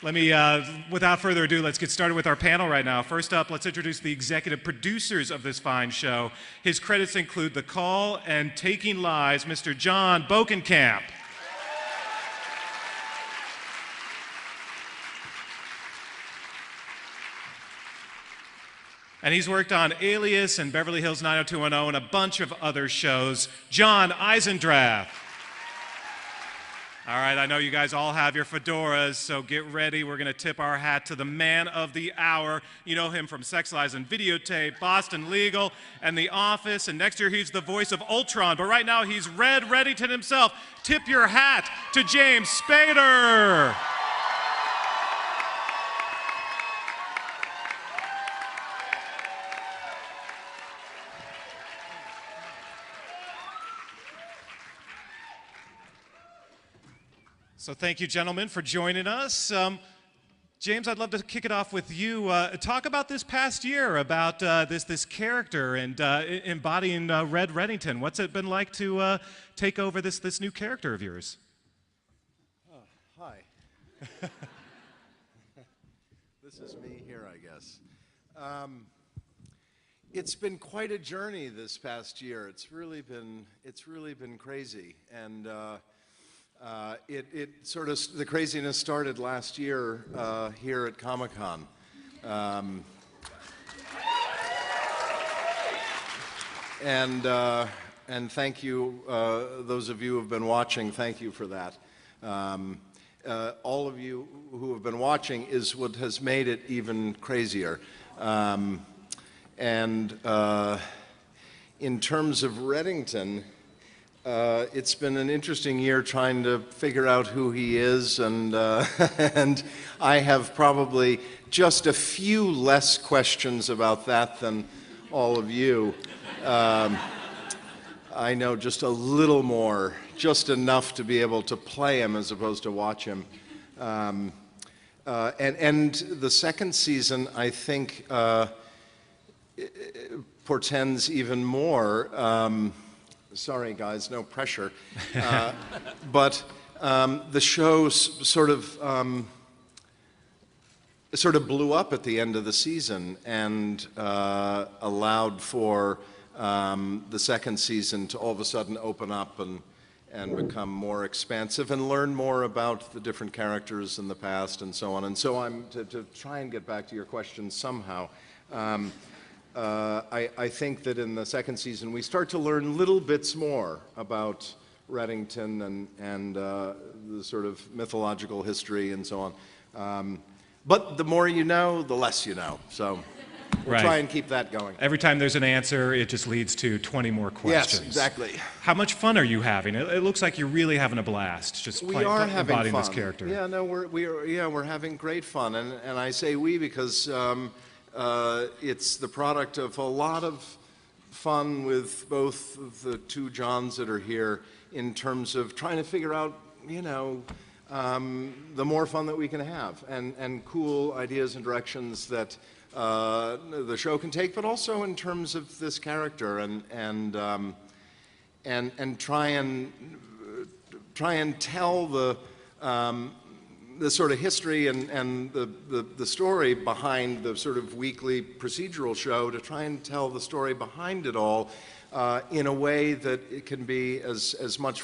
Without further ado, let's get started with our panel right now. First up, let's introduce the executive producers of this fine show. His credits include The Call and Taking Lies, Mr. John Bokenkamp. And he's worked on Alias and Beverly Hills 90210 and a bunch of other shows, John Eisendrath. All right, I know you guys all have your fedoras, so get ready. We're going to tip our hat to the man of the hour. You know him from Sex Lies and Videotape, Boston Legal, and The Office. And next year he's the voice of Ultron. But right now he's Red Reddington himself. Tip your hat to James Spader. So thank you, gentlemen, for joining us. James, I'd love to kick it off with you. Talk about this past year, about this character and embodying Red Reddington. What's it been like to take over this new character of yours? Hi. This is me here, I guess. It's been quite a journey this past year. It's really been crazy, and the craziness started last year here at Comic-Con. And thank you, those of you who have been watching, thank you for that. All of you who have been watching is what has made it even crazier. In terms of Reddington, it's been an interesting year trying to figure out who he is, and I have probably just a few less questions about that than all of you. I know just a little more, just enough to be able to play him as opposed to watch him. And the second season, I think, portends even more. Sorry, guys, no pressure. But the show sort of blew up at the end of the season and allowed for the second season to all of a sudden open up and become more expansive and learn more about the different characters in the past and so on. And so to try and get back to your question somehow, I think that in the second season we start to learn little bits more about Reddington and the sort of mythological history and so on. But the more you know, the less you know. So we'll try and keep that going. Every time there's an answer, it just leads to 20 more questions. Yes, exactly. How much fun are you having? It looks like you're really having a blast just embodying this character. Yeah, no, we're having great fun, and I say we because it's the product of a lot of fun with both of the two Johns that are here in terms of trying to figure out, the more fun that we can have and cool ideas and directions that the show can take, but also in terms of this character and try and tell the sort of history and the story behind the sort of weekly procedural show, to try and tell the story behind it all in a way that it can be as much fun